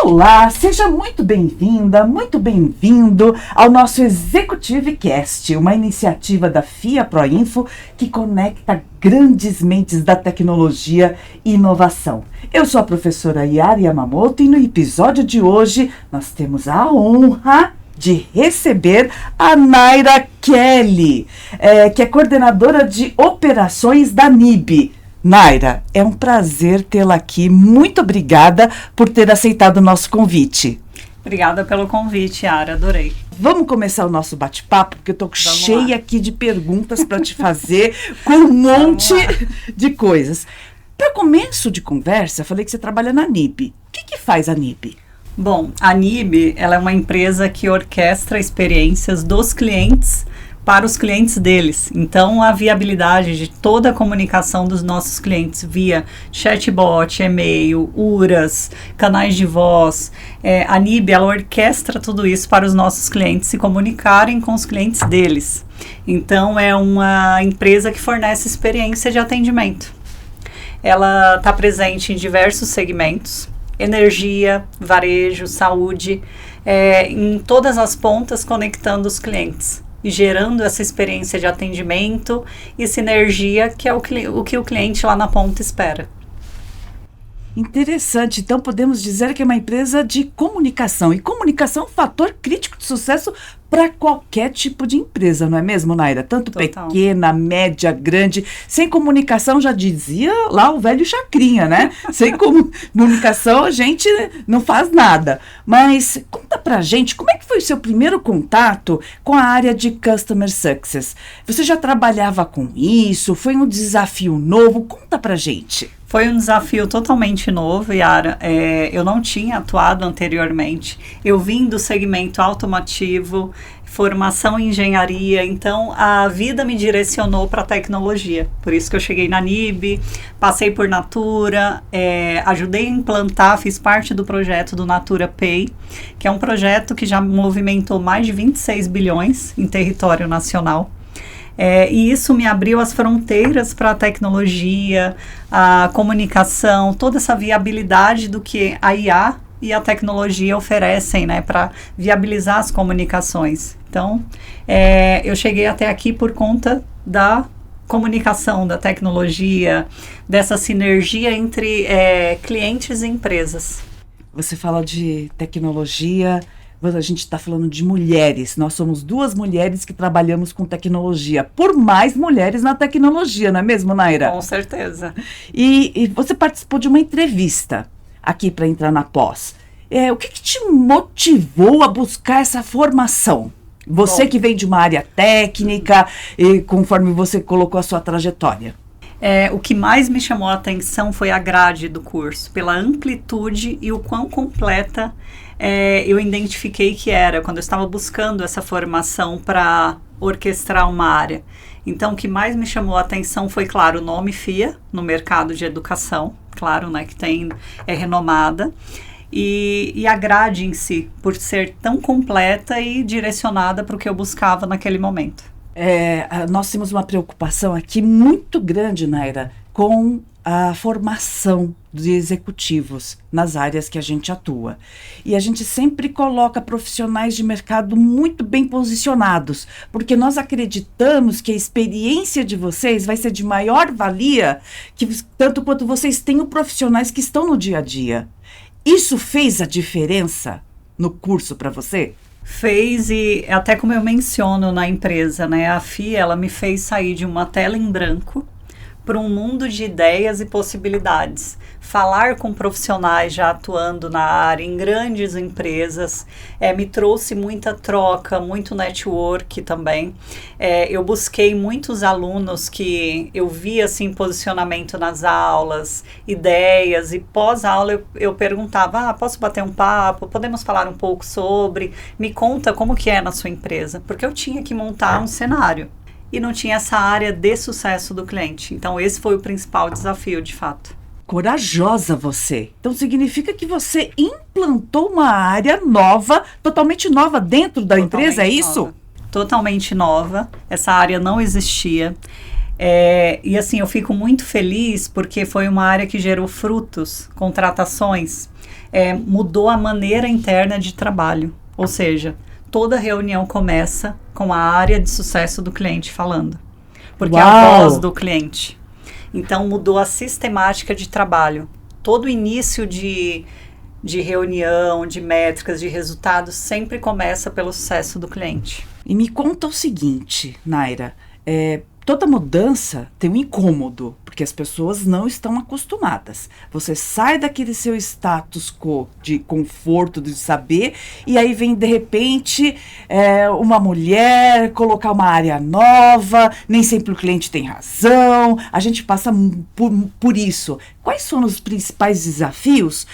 Olá, seja muito bem-vinda, muito bem-vindo ao nosso Executive Cast, uma iniciativa da FIA Proinfo que conecta grandes mentes da tecnologia e inovação. Eu sou a professora Yara Yamamoto e no episódio de hoje nós temos a honra de receber a Naira Kelly, que é coordenadora de operações da NIB. Naira, é um prazer tê-la aqui. Muito obrigada por ter aceitado o nosso convite. Obrigada pelo convite, Yara. Adorei. Vamos começar o nosso bate-papo, porque eu estou cheia aqui de perguntas para te fazer, com um monte de coisas. Para começo de conversa, falei que você trabalha na NIB. O que faz a NIB? Bom, a NIB ela é uma empresa que orquestra experiências dos clientes para os clientes deles. Então, a viabilidade de toda a comunicação dos nossos clientes via chatbot, e-mail, URAs, canais de voz, a NIB ela orquestra tudo isso para os nossos clientes se comunicarem com os clientes deles. Então, é uma empresa que fornece experiência de atendimento. Ela está presente em diversos segmentos: energia, varejo, saúde, em todas as pontas conectando os clientes e gerando essa experiência de atendimento e sinergia que é o que o cliente lá na ponta espera. Interessante. Então podemos dizer que é uma empresa de comunicação. E comunicação é um fator crítico de sucesso para qualquer tipo de empresa, não é mesmo, Naira? Tanto Total. Pequena, média, grande. Sem comunicação, já dizia lá o velho Chacrinha, né? Sem comunicação a gente não faz nada. Mas conta pra gente, como é que foi o seu primeiro contato com a área de Customer Success? Você já trabalhava com isso? Foi um desafio novo? Conta pra gente. Foi um desafio totalmente novo, Yara. Eu não tinha atuado anteriormente. Eu vim do segmento automotivo, formação em engenharia, então a vida me direcionou para a tecnologia. Por isso que eu cheguei na NIB, passei por Natura, ajudei a implantar, fiz parte do projeto do Natura Pay, que é um projeto que já movimentou mais de 26 bilhões em território nacional. E isso me abriu as fronteiras para a tecnologia, a comunicação, toda essa viabilidade do que a IA e a tecnologia oferecem, né, para viabilizar as comunicações. Então, eu cheguei até aqui por conta da comunicação, da tecnologia, dessa sinergia entre clientes e empresas. Você fala de tecnologia. A gente está falando de mulheres. Nós somos 2 mulheres que trabalhamos com tecnologia. Por mais mulheres na tecnologia, não é mesmo, Naira? Com certeza. E você participou de uma entrevista aqui para entrar na pós. O que te motivou a buscar essa formação? Você que vem de uma área técnica, e conforme você colocou a sua trajetória. O que mais me chamou a atenção foi a grade do curso, pela amplitude e o quão completa eu identifiquei que era, quando eu estava buscando essa formação para orquestrar uma área. Então, o que mais me chamou a atenção foi, claro, o nome FIA, no mercado de educação, claro, né, que é renomada, e a grade em si, por ser tão completa e direcionada para o que eu buscava naquele momento. Nós temos uma preocupação aqui muito grande, Naira, com a formação de executivos nas áreas que a gente atua. E a gente sempre coloca profissionais de mercado muito bem posicionados, porque nós acreditamos que a experiência de vocês vai ser de maior valia, tanto quanto vocês tenham profissionais que estão no dia a dia. Isso fez a diferença no curso para você? Fez, e até como eu menciono na empresa, né, a FIA, ela me fez sair de uma tela em branco para um mundo de ideias e possibilidades. Falar com profissionais já atuando na área, em grandes empresas, me trouxe muita troca, muito network também. Eu busquei muitos alunos que eu via assim, posicionamento nas aulas, ideias, e pós-aula eu perguntava, posso bater um papo? Podemos falar um pouco sobre? Me conta como que é na sua empresa, porque eu tinha que montar um cenário. E não tinha essa área de sucesso do cliente. Então, esse foi o principal desafio, de fato. Corajosa você. Então, significa que você implantou uma área nova, totalmente nova dentro da empresa, é isso? Totalmente nova. Essa área não existia. E assim, eu fico muito feliz porque foi uma área que gerou frutos, contratações. mudou a maneira interna de trabalho. Ou seja, toda reunião começa com a área de sucesso do cliente falando. Porque é a voz do cliente. Então, mudou a sistemática de trabalho. Todo início de reunião, de métricas, de resultados, sempre começa pelo sucesso do cliente. E me conta o seguinte, Naira, toda mudança tem um incômodo, porque as pessoas não estão acostumadas. Você sai daquele seu status quo de conforto, de saber, e aí vem, de repente, uma mulher colocar uma área nova, nem sempre o cliente tem razão, a gente passa por isso. Quais foram os principais desafios?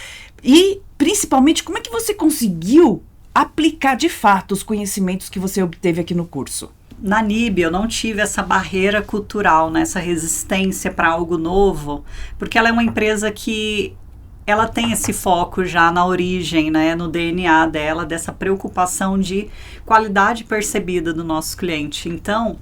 E, principalmente, como é que você conseguiu aplicar, de fato, os conhecimentos que você obteve aqui no curso? Na NIB eu não tive essa barreira cultural, né, essa resistência para algo novo, porque ela é uma empresa que ela tem esse foco já na origem, né, no DNA dela, dessa preocupação de qualidade percebida do nosso cliente. Então,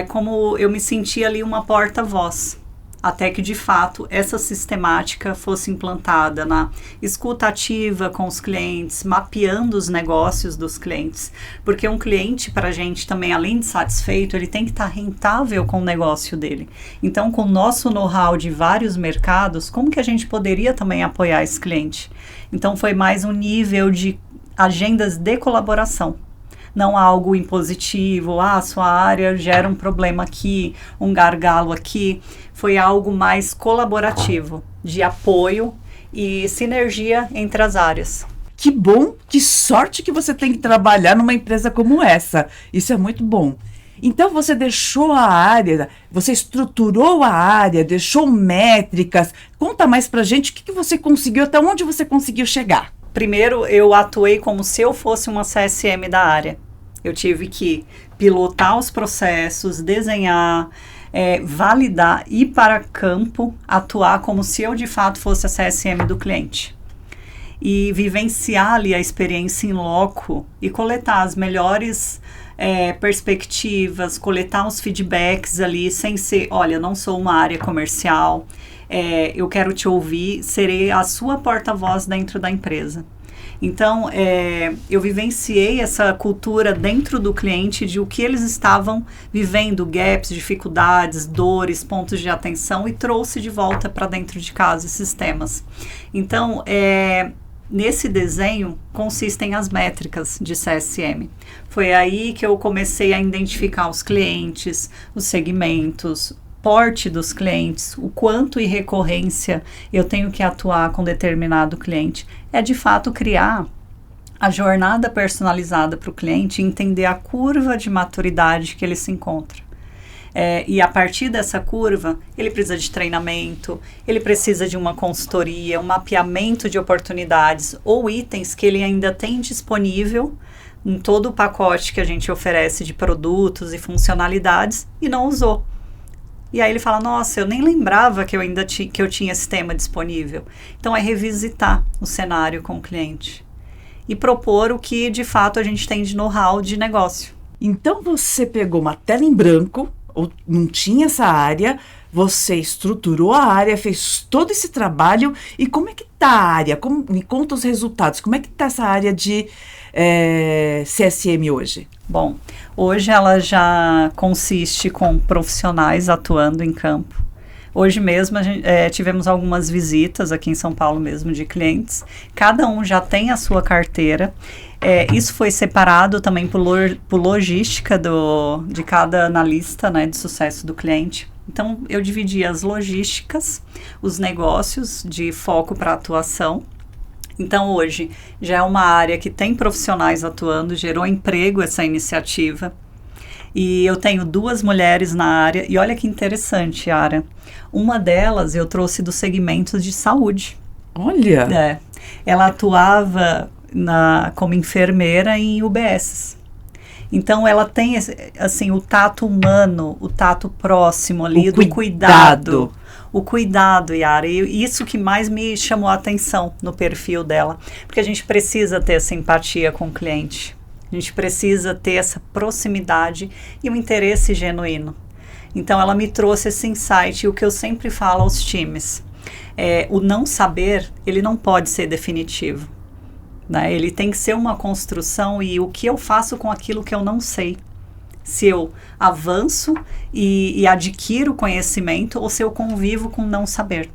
como eu me senti ali uma porta-voz, até que de fato essa sistemática fosse implantada na escuta ativa com os clientes, mapeando os negócios dos clientes, porque um cliente para a gente também, além de satisfeito, ele tem que estar rentável com o negócio dele. Então, com o nosso know-how de vários mercados, como que a gente poderia também apoiar esse cliente? Então, foi mais um nível de agendas de colaboração. Não algo impositivo, sua área gera um problema aqui, um gargalo aqui. Foi algo mais colaborativo, de apoio e sinergia entre as áreas. Que bom, que sorte que você tem que trabalhar numa empresa como essa. Isso é muito bom. Então você deixou a área, você estruturou a área, deixou métricas. Conta mais pra gente o que você conseguiu, até onde você conseguiu chegar. Primeiro, eu atuei como se eu fosse uma CSM da área. Eu tive que pilotar os processos, desenhar, validar, ir para campo, atuar como se eu de fato fosse a CSM do cliente. E vivenciar ali a experiência em loco e coletar as melhores perspectivas, coletar os feedbacks ali sem ser, olha, eu não sou uma área comercial, eu quero te ouvir, serei a sua porta-voz dentro da empresa. Então, eu vivenciei essa cultura dentro do cliente de o que eles estavam vivendo, gaps, dificuldades, dores, pontos de atenção, e trouxe de volta para dentro de casa esses temas. Então, nesse desenho consistem as métricas de CSM. Foi aí que eu comecei a identificar os clientes, os segmentos, porte dos clientes, o quanto e recorrência eu tenho que atuar com determinado cliente. É de fato criar a jornada personalizada para o cliente, entender a curva de maturidade que ele se encontra. E a partir dessa curva, ele precisa de treinamento, ele precisa de uma consultoria, um mapeamento de oportunidades ou itens que ele ainda tem disponível em todo o pacote que a gente oferece de produtos e funcionalidades e não usou. E aí ele fala, nossa, eu nem lembrava que eu tinha esse tema disponível. Então, é revisitar o cenário com o cliente e propor o que, de fato, a gente tem de know-how de negócio. Então, você pegou uma tela em branco, ou não tinha essa área, você estruturou a área, fez todo esse trabalho. E como é que está a área? Me conta os resultados. Como é que está essa área de CSM hoje? Bom, hoje ela já consiste com profissionais atuando em campo. Hoje mesmo tivemos algumas visitas aqui em São Paulo mesmo de clientes. Cada um já tem a sua carteira. Isso foi separado também por logística de cada analista, né, de sucesso do cliente. Então, eu dividi as logísticas, os negócios de foco para atuação. Então, hoje, já é uma área que tem profissionais atuando, gerou emprego essa iniciativa. E eu tenho 2 mulheres na área. E olha que interessante, Yara. Uma delas eu trouxe do segmento de saúde. Olha! Ela atuava como enfermeira em UBSs. Então, ela tem assim, o tato humano, o tato próximo ali, do cuidado. O cuidado, Yara, e isso que mais me chamou a atenção no perfil dela, porque a gente precisa ter essa empatia com o cliente, a gente precisa ter essa proximidade e um interesse genuíno. Então ela me trouxe esse insight, e o que eu sempre falo aos times, o não saber, ele não pode ser definitivo, né? Ele tem que ser uma construção, e o que eu faço com aquilo que eu não sei? Se eu avanço e adquiro conhecimento, ou se eu convivo com não saber.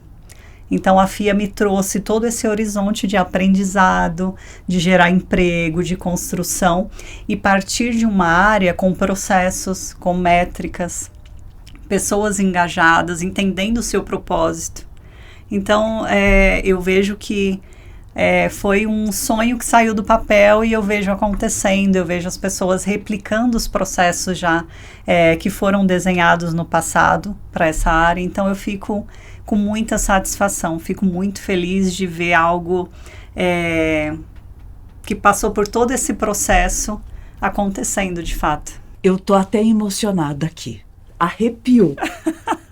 Então, a FIA me trouxe todo esse horizonte de aprendizado, de gerar emprego, de construção, e partir de uma área com processos, com métricas, pessoas engajadas, entendendo o seu propósito. Então, eu vejo que foi um sonho que saiu do papel, e eu vejo acontecendo, eu vejo as pessoas replicando os processos já que foram desenhados no passado para essa área. Então, eu fico com muita satisfação, fico muito feliz de ver algo que passou por todo esse processo acontecendo de fato. Eu tô até emocionada aqui. Arrepiou.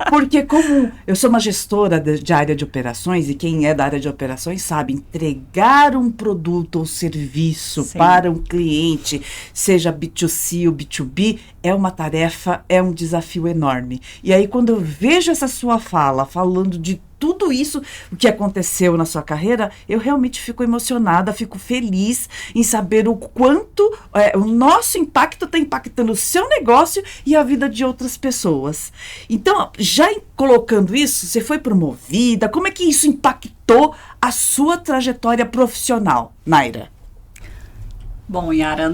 Porque como eu sou uma gestora de área de operações, e quem é da área de operações sabe, entregar um produto ou serviço Sim. para um cliente, seja B2C ou B2B, é uma tarefa, é um desafio enorme. E aí quando eu vejo essa sua fala, falando de tudo isso, o que aconteceu na sua carreira, eu realmente fico emocionada, fico feliz em saber o quanto o nosso impacto está impactando o seu negócio e a vida de outras pessoas. Então, já colocando isso, você foi promovida, como é que isso impactou a sua trajetória profissional, Naira? Bom, Yara,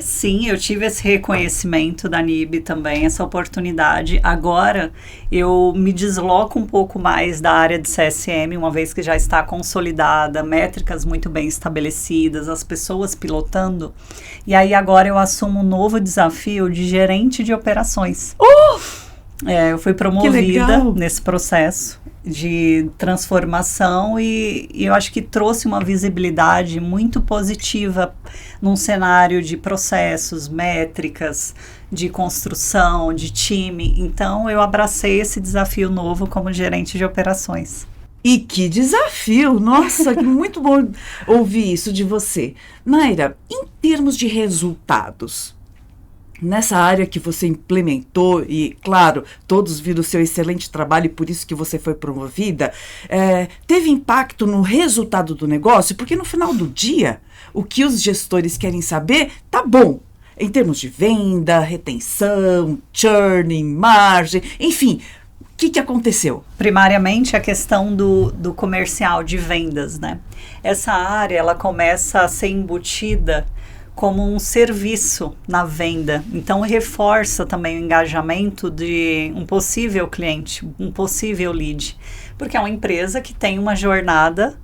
sim, eu tive esse reconhecimento da NIB também, essa oportunidade. Agora, eu me desloco um pouco mais da área de CSM, uma vez que já está consolidada, métricas muito bem estabelecidas, as pessoas pilotando. E aí, agora eu assumo um novo desafio de gerente de operações. Eu fui promovida nesse processo de transformação, e eu acho que trouxe uma visibilidade muito positiva num cenário de processos, métricas, de construção, de time. Então, eu abracei esse desafio novo como gerente de operações. E que desafio! Nossa, que muito bom ouvir isso de você. Naira, em termos de resultados, nessa área que você implementou, e claro, todos viram o seu excelente trabalho e por isso que você foi promovida, teve impacto no resultado do negócio? Porque no final do dia, o que os gestores querem saber, tá bom, em termos de venda, retenção, churn, margem, enfim, o que aconteceu? Primariamente, a questão do comercial, de vendas, né? Essa área, ela começa a ser embutida como um serviço na venda. Então, reforça também o engajamento de um possível cliente, um possível lead. Porque é uma empresa que tem uma jornada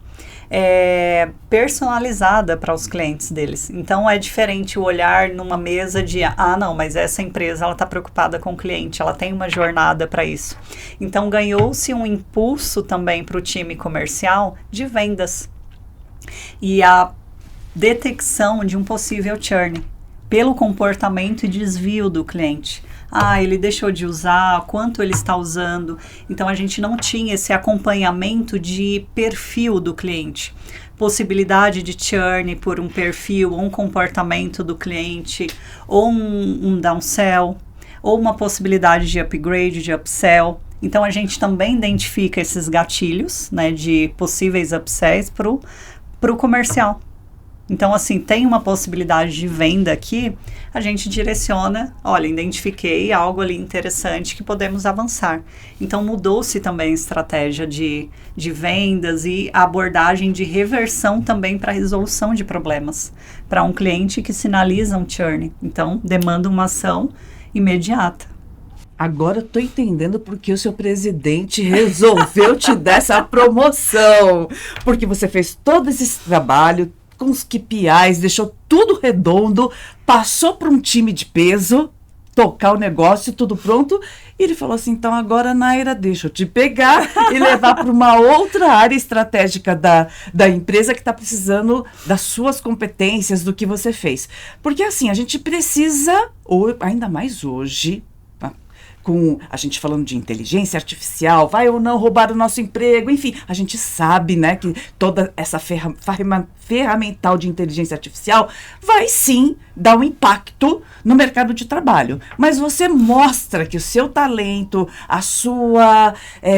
personalizada para os clientes deles. Então, é diferente o olhar numa mesa de, não, mas essa empresa ela está preocupada com o cliente, ela tem uma jornada para isso. Então, ganhou-se um impulso também para o time comercial de vendas. E a detecção de um possível churn pelo comportamento e desvio do cliente. Ele deixou de usar, quanto ele está usando. Então, a gente não tinha esse acompanhamento de perfil do cliente. Possibilidade de churn por um perfil, ou um comportamento do cliente, ou um downsell, ou uma possibilidade de upgrade, de upsell. Então, a gente também identifica esses gatilhos, né, de possíveis upsells para o comercial. Então, assim, tem uma possibilidade de venda aqui, a gente direciona, olha, identifiquei algo ali interessante que podemos avançar. Então, mudou-se também a estratégia de vendas e a abordagem de reversão também para resolução de problemas, para um cliente que sinaliza um churn. Então, demanda uma ação imediata. Agora eu tô entendendo porque o seu presidente resolveu te dar essa promoção. Porque você fez todo esse trabalho com os KPIs, deixou tudo redondo, passou para um time de peso, tocar o negócio, tudo pronto. E ele falou assim, então agora, Naira, deixa eu te pegar e levar para uma outra área estratégica da empresa que está precisando das suas competências, do que você fez. Porque assim, a gente precisa, ou ainda mais hoje, com a gente falando de inteligência artificial, vai ou não roubar o nosso emprego, enfim, a gente sabe, né, que toda essa ferramental de inteligência artificial vai sim dar um impacto no mercado de trabalho. Mas você mostra que o seu talento, a sua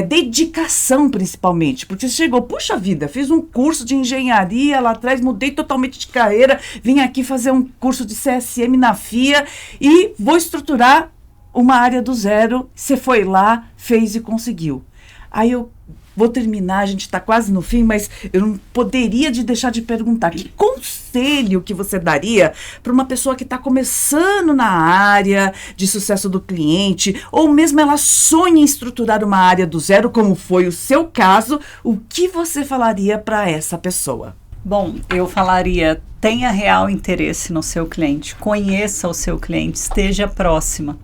dedicação principalmente, porque você chegou, puxa vida, fiz um curso de engenharia lá atrás, mudei totalmente de carreira, vim aqui fazer um curso de CSM na FIA e vou estruturar uma área do zero. Você foi lá, fez e conseguiu. Aí eu vou terminar, a gente está quase no fim, mas eu não poderia deixar de perguntar, que conselho que você daria para uma pessoa que está começando na área de sucesso do cliente, ou mesmo ela sonha em estruturar uma área do zero, como foi o seu caso, o que você falaria para essa pessoa? Bom, eu falaria, tenha real interesse no seu cliente, conheça o seu cliente, esteja próxima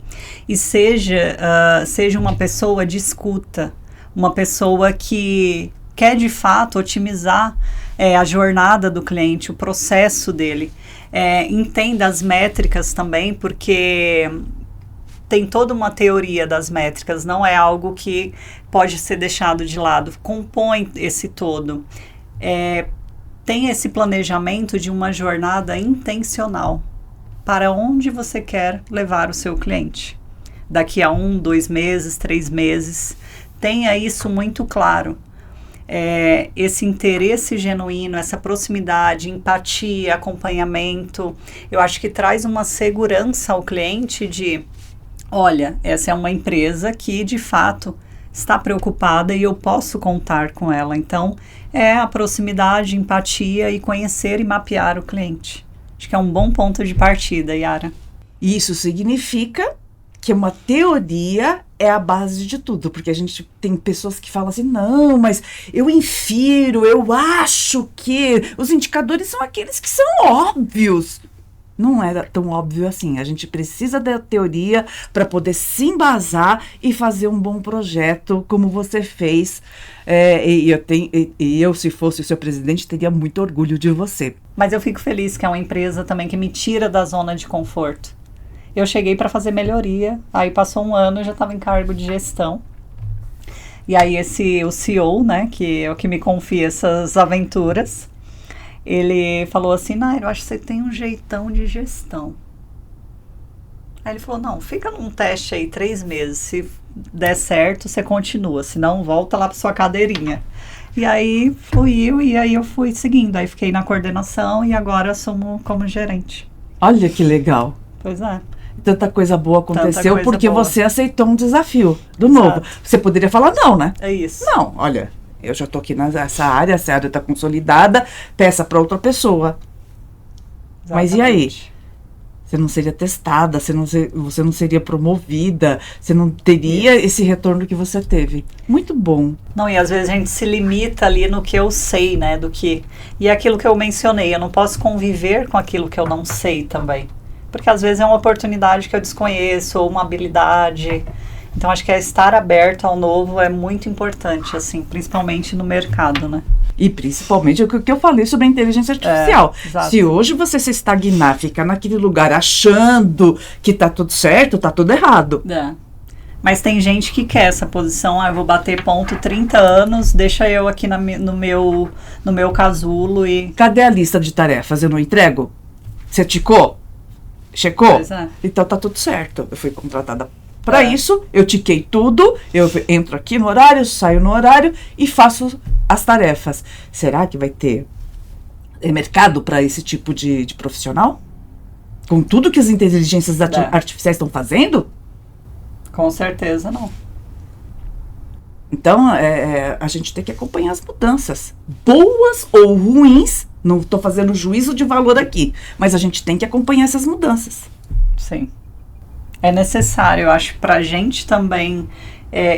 e seja uma pessoa de escuta, uma pessoa que quer de fato otimizar a jornada do cliente, o processo dele. Entenda as métricas também, porque tem toda uma teoria das métricas, não é algo que pode ser deixado de lado. Compõe esse todo. Tem esse planejamento de uma jornada intencional para onde você quer levar o seu cliente. Daqui a 1, 2 meses, 3 meses, tenha isso muito claro. Esse interesse genuíno, essa proximidade, empatia, acompanhamento, eu acho que traz uma segurança ao cliente de, olha, essa é uma empresa que de fato está preocupada e eu posso contar com ela. Então, a proximidade, empatia e conhecer e mapear o cliente. Acho que é um bom ponto de partida, Yara. Isso significa que uma teoria é a base de tudo, porque a gente tem pessoas que falam assim, não, mas eu infiro, eu acho que os indicadores são aqueles que são óbvios. Não é tão óbvio assim. A gente precisa da teoria para poder se embasar e fazer um bom projeto, como você fez. Eu, se fosse o seu presidente, teria muito orgulho de você. Mas eu fico feliz que é uma empresa também que me tira da zona de conforto. Eu cheguei para fazer melhoria, aí passou um ano, eu já estava em cargo de gestão. E aí o CEO, né, que é o que me confia essas aventuras, ele falou assim, Nairo, eu acho que você tem um jeitão de gestão. Aí ele falou, não, fica num teste aí 3 meses, se der certo, você continua, senão volta lá para sua cadeirinha. E aí eu fui seguindo, aí fiquei na coordenação e agora assumo como gerente. Olha que legal. Pois é. Tanta coisa boa aconteceu porque você aceitou um desafio do novo. Você poderia falar não, né? É isso. Não, olha, eu já tô aqui nessa área, essa área está consolidada, peça para outra pessoa. Exatamente. Mas e aí? Você não seria testada, você não seria promovida, você não teria esse retorno que você teve. Muito bom. Não, e às vezes a gente se limita ali no que eu sei, né, E é aquilo que eu mencionei, eu não posso conviver com aquilo que eu não sei também. Porque às vezes é uma oportunidade que eu desconheço, ou uma habilidade. Então acho que estar aberto ao novo é muito importante, assim, principalmente no mercado, né? E principalmente o que eu falei sobre a inteligência artificial. Se hoje você se estagnar, ficar naquele lugar achando que tá tudo certo, tá tudo errado. Mas tem gente que quer essa posição, eu vou bater ponto 30 anos, deixa eu aqui no meu casulo e... Cadê a lista de tarefas? Eu não entrego? Você ticou? Checou? Pois é. Então tá tudo certo. Eu fui contratada para isso, eu tiquei tudo, eu entro aqui no horário, saio no horário e faço as tarefas. Será que vai ter mercado para esse tipo de profissional? Com tudo que as inteligências artificiais estão fazendo? Com certeza não. Então, a gente tem que acompanhar as mudanças, boas ou ruins. Não estou fazendo juízo de valor aqui, mas a gente tem que acompanhar essas mudanças. Sim. É necessário, eu acho, pra gente também.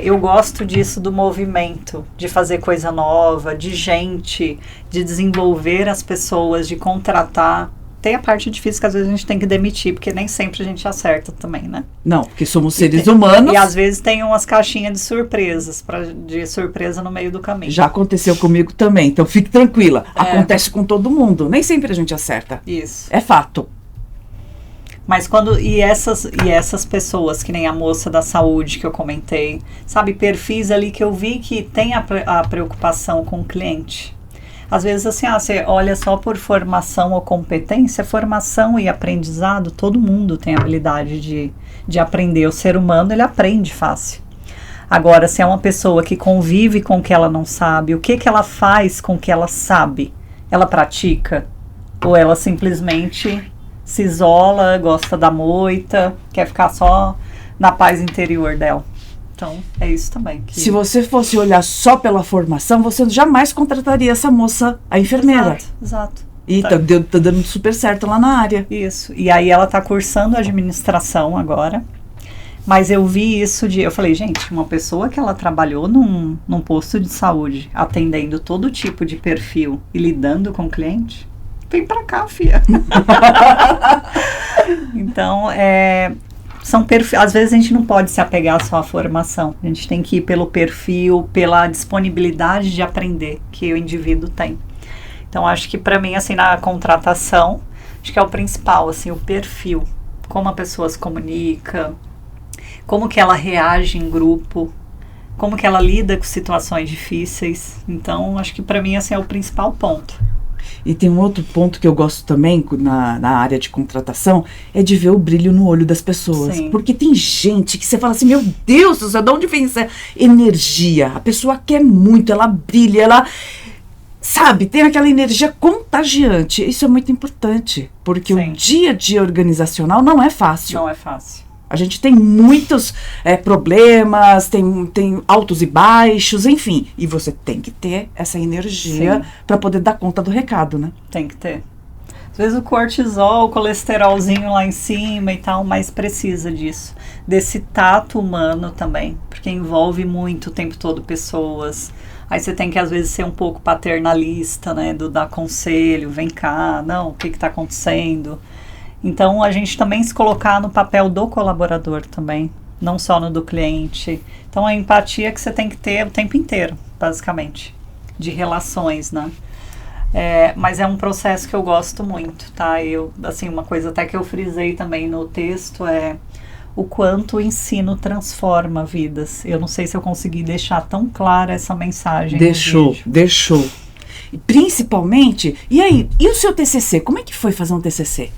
Eu gosto disso do movimento, de fazer coisa nova, de gente, de desenvolver as pessoas, de contratar. Tem a parte difícil que às vezes a gente tem que demitir, porque nem sempre a gente acerta também, né? Não, porque somos seres humanos. E às vezes tem umas caixinhas de surpresas, de surpresa no meio do caminho. Já aconteceu comigo também, então fique tranquila. Acontece com todo mundo, nem sempre a gente acerta. Isso. É fato. Mas essas pessoas, que nem a moça da saúde que eu comentei, sabe, perfis ali que eu vi que tem a preocupação com o cliente. Às vezes, assim, você olha só por formação ou competência, formação e aprendizado, todo mundo tem habilidade de aprender. O ser humano, ele aprende fácil. Agora, se é uma pessoa que convive com o que ela não sabe, o que ela faz com o que ela sabe? Ela pratica? Ou ela simplesmente se isola, gosta da moita, quer ficar só na paz interior dela? Então, é isso também. Se você fosse olhar só pela formação, você jamais contrataria essa moça, a enfermeira. Exato. E tá dando super certo lá na área. Isso. E aí ela tá cursando administração agora. Mas eu vi isso eu falei, gente, uma pessoa que ela trabalhou num posto de saúde, atendendo todo tipo de perfil e lidando com o cliente, vem pra cá, filha. Então, às vezes a gente não pode se apegar só à formação. A gente tem que ir pelo perfil, pela disponibilidade de aprender que o indivíduo tem. Então, acho que para mim, assim, na contratação, acho que é o principal, assim, o perfil. Como a pessoa se comunica, como que ela reage em grupo, como que ela lida com situações difíceis. Então, acho que para mim, assim, é o principal ponto. E tem um outro ponto que eu gosto também na área de contratação, é de ver o brilho no olho das pessoas. Sim. Porque tem gente que você fala assim, meu Deus do céu, de onde vem essa energia? A pessoa quer muito, ela brilha, ela, sabe, tem aquela energia contagiante. Isso é muito importante, porque Sim. O dia a dia organizacional não é fácil. Não é fácil. A gente tem muitos problemas, tem altos e baixos, enfim. E você tem que ter essa energia para poder dar conta do recado, né? Tem que ter. Às vezes o cortisol, o colesterolzinho lá em cima e tal, mas precisa disso. Desse tato humano também, porque envolve muito o tempo todo pessoas. Aí você tem que, às vezes, ser um pouco paternalista, né? Do dar conselho, vem cá, não, o que está acontecendo? Então, a gente também se colocar no papel do colaborador também, não só no do cliente. Então, a empatia que você tem que ter o tempo inteiro, basicamente, de relações, né? Mas é um processo que eu gosto muito, tá? Assim, uma coisa até que eu frisei também no texto é o quanto o ensino transforma vidas. Eu não sei se eu consegui deixar tão clara essa mensagem. Deixou. E principalmente, e o seu TCC? Como é que foi fazer um TCC?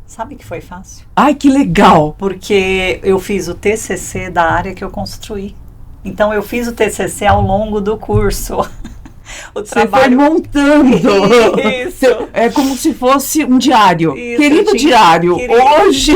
Sabe que foi fácil? Ai, que legal! Porque eu fiz o TCC da área que eu construí. Então, eu fiz o TCC ao longo do curso. Você foi montando. Isso. É como se fosse um diário. Isso, Querido diário, hoje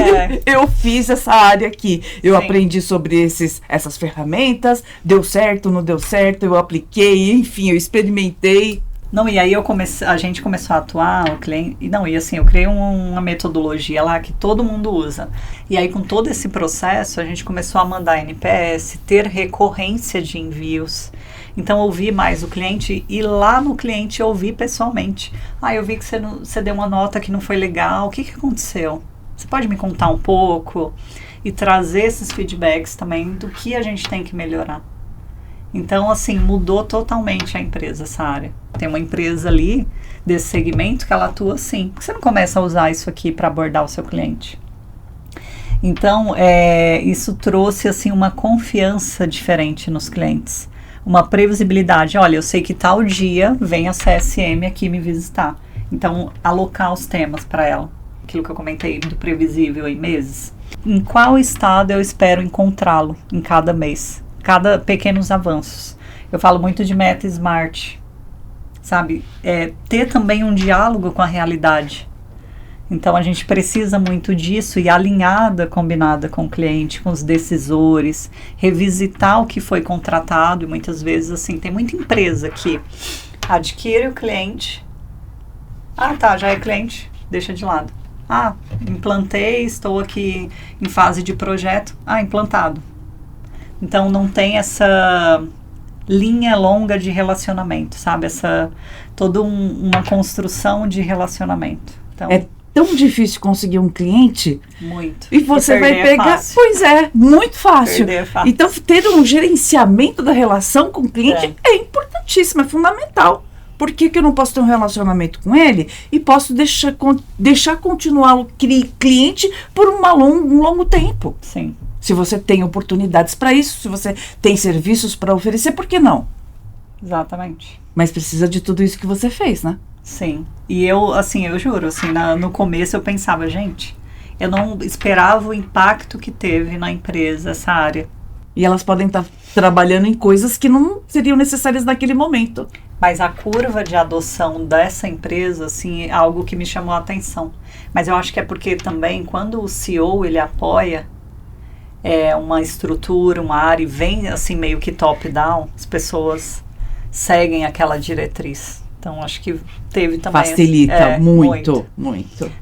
eu fiz essa área aqui. Eu aprendi sobre essas ferramentas, deu certo, não deu certo, eu apliquei, enfim, eu experimentei. Não, e aí a gente começou a atuar, o cliente, e assim, eu criei uma metodologia lá que todo mundo usa. E aí, com todo esse processo, a gente começou a mandar NPS, ter recorrência de envios. Então, ouvir mais o cliente, e lá no cliente ouvir pessoalmente. Eu vi que você deu uma nota que não foi legal, o que aconteceu? Você pode me contar um pouco? E trazer esses feedbacks também do que a gente tem que melhorar. Então, assim, mudou totalmente a empresa, essa área. Tem uma empresa ali, desse segmento, que ela atua assim. Por que você não começa a usar isso aqui para abordar o seu cliente? Então, isso trouxe, assim, uma confiança diferente nos clientes. Uma previsibilidade. Olha, eu sei que tal dia vem a CSM aqui me visitar. Então, alocar os temas para ela. Aquilo que eu comentei do previsível em meses. Em qual estado eu espero encontrá-lo em cada mês? Cada pequenos avanços. Eu falo muito de meta SMART, sabe? Ter também um diálogo com a realidade. Então, a gente precisa muito disso e alinhada, combinada com o cliente, com os decisores, revisitar o que foi contratado e muitas vezes, assim, tem muita empresa que adquire o cliente. Já é cliente, deixa de lado. Implantei, estou aqui em fase de projeto. Implantado. Então, não tem essa linha longa de relacionamento, sabe? Toda uma construção de relacionamento. Então, é tão difícil conseguir um cliente. Muito. E você vai pegar... Pois é, muito fácil. Perder é fácil. Então, ter um gerenciamento da relação com o cliente é importantíssimo, é fundamental. Por que eu não posso ter um relacionamento com ele e posso deixar continuar o cliente por um longo tempo? Sim. Se você tem oportunidades para isso, se você tem serviços para oferecer, por que não? Exatamente. Mas precisa de tudo isso que você fez, né? Sim. E eu juro, assim, no começo eu pensava, gente, eu não esperava o impacto que teve na empresa, essa área. E elas podem estar trabalhando em coisas que não seriam necessárias naquele momento. Mas a curva de adoção dessa empresa, assim, é algo que me chamou a atenção. Mas eu acho que é porque também, quando o CEO, ele apoia uma estrutura, uma área, e vem, assim, meio que top-down, as pessoas seguem aquela diretriz. Então, acho que teve também... Facilita muito.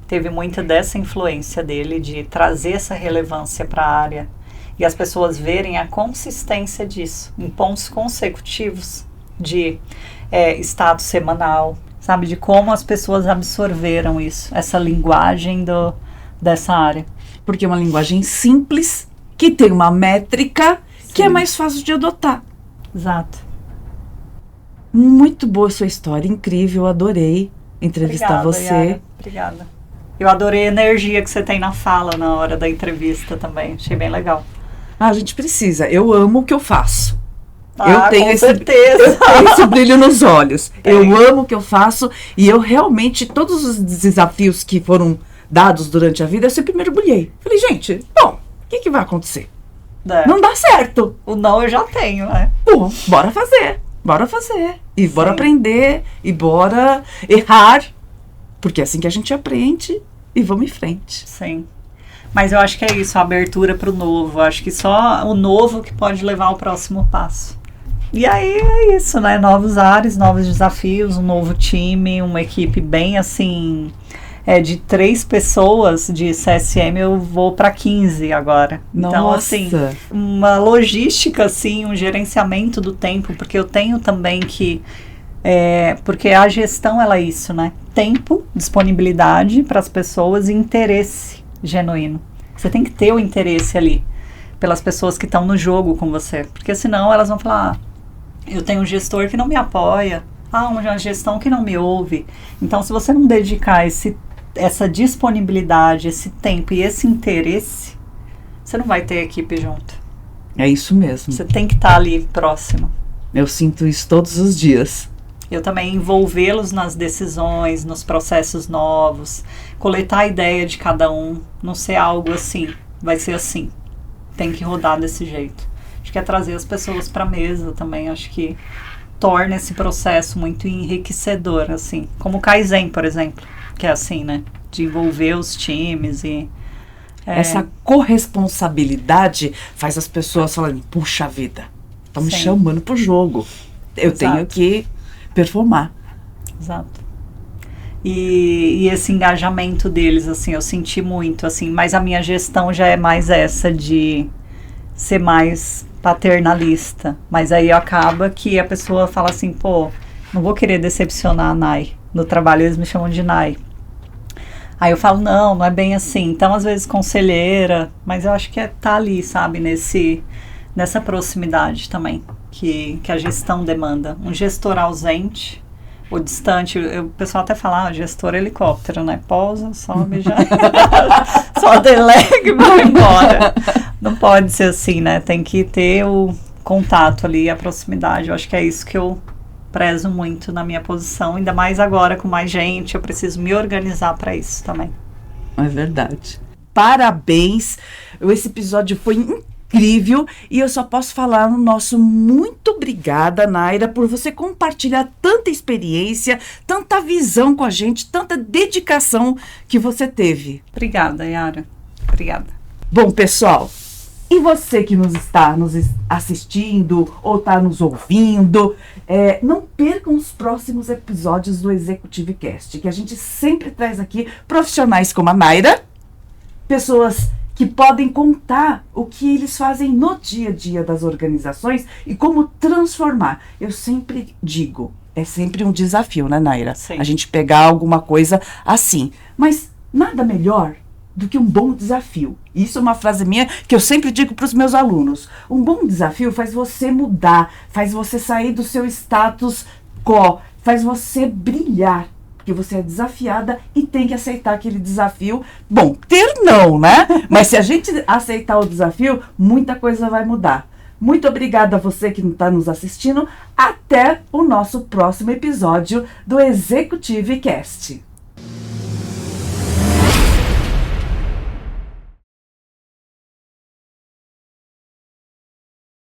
Teve muita dessa influência dele de trazer essa relevância para a área. E as pessoas verem a consistência disso, em pontos consecutivos de status semanal, sabe? De como as pessoas absorveram isso, essa linguagem dessa área. Porque é uma linguagem simples, que tem uma métrica, que é mais fácil de adotar. Exato. Muito boa sua história, incrível, adorei entrevistar você. Yara, obrigada. Eu adorei a energia que você tem na fala na hora da entrevista também, achei bem legal. A gente precisa, eu amo o que eu faço. Com certeza. Eu tenho esse brilho nos olhos. Eu amo o que eu faço e eu realmente, todos os desafios que foram dados durante a vida, eu sempre mergulhei. Falei, gente, bom, o que vai acontecer? Não dá certo. O não eu já tenho, né? Bom, bora fazer. E bora aprender, e bora errar. Porque é assim que a gente aprende e vamos em frente. Sim. Mas eu acho que é isso, a abertura para o novo. Eu acho que só o novo que pode levar ao próximo passo. E aí é isso, né? Novos ares, novos desafios, um novo time, uma equipe bem assim... de 3 pessoas de CSM, eu vou para 15 agora. Nossa. Então, assim, uma logística, assim, um gerenciamento do tempo, porque eu tenho também que... porque a gestão, ela é isso, né? Tempo, disponibilidade para as pessoas e interesse genuíno. Você tem que ter o interesse ali pelas pessoas que estão no jogo com você, porque senão elas vão falar, eu tenho um gestor que não me apoia, uma gestão que não me ouve. Então, se você não dedicar essa disponibilidade, esse tempo e esse interesse, você não vai ter equipe junto. É isso mesmo. Você tem que estar ali próximo. Eu sinto isso todos os dias. Eu também envolvê-los nas decisões, nos processos novos, coletar a ideia de cada um, não ser algo assim, vai ser assim, tem que rodar desse jeito. Acho que é trazer as pessoas para a mesa também, acho que torna esse processo muito enriquecedor, assim, como o Kaizen, por exemplo, que é assim, né, de envolver os times e... Essa corresponsabilidade faz as pessoas falarem, puxa vida, estão me chamando pro jogo, eu tenho que performar. Exato. E esse engajamento deles, assim, eu senti muito, assim, mas a minha gestão já é mais essa de ser mais paternalista, mas aí acaba que a pessoa fala assim, pô, não vou querer decepcionar a Nai, no trabalho eles me chamam de Nai. Aí eu falo, não é bem assim, então às vezes conselheira, mas eu acho que tá ali, sabe, nessa proximidade também, que a gestão demanda. Um gestor ausente ou distante, o pessoal até fala, gestor helicóptero, né? Pousa, sobe já, só delega e vai embora. Não pode ser assim, né? Tem que ter o contato ali, a proximidade. Eu acho que é isso que eu prezo muito na minha posição, ainda mais agora com mais gente, eu preciso me organizar para isso também. É verdade. Parabéns! Esse episódio foi incrível e eu só posso falar no nosso muito obrigada, Naira, por você compartilhar tanta experiência, tanta visão com a gente, tanta dedicação que você teve. Obrigada, Yara. Obrigada. Bom, pessoal, e você que está nos assistindo ou está nos ouvindo, não percam os próximos episódios do Executive Cast, que a gente sempre traz aqui profissionais como a Naira, pessoas que podem contar o que eles fazem no dia a dia das organizações e como transformar. Eu sempre digo, é sempre um desafio, né, Naira? Sim. A gente pegar alguma coisa assim. Mas nada melhor do que um bom desafio. Isso é uma frase minha que eu sempre digo para os meus alunos. Um bom desafio faz você mudar, faz você sair do seu status quo, faz você brilhar, porque você é desafiada e tem que aceitar aquele desafio. Bom, ter não, né? Mas se a gente aceitar o desafio, muita coisa vai mudar. Muito obrigada a você que está nos assistindo. Até o nosso próximo episódio do Executive Cast.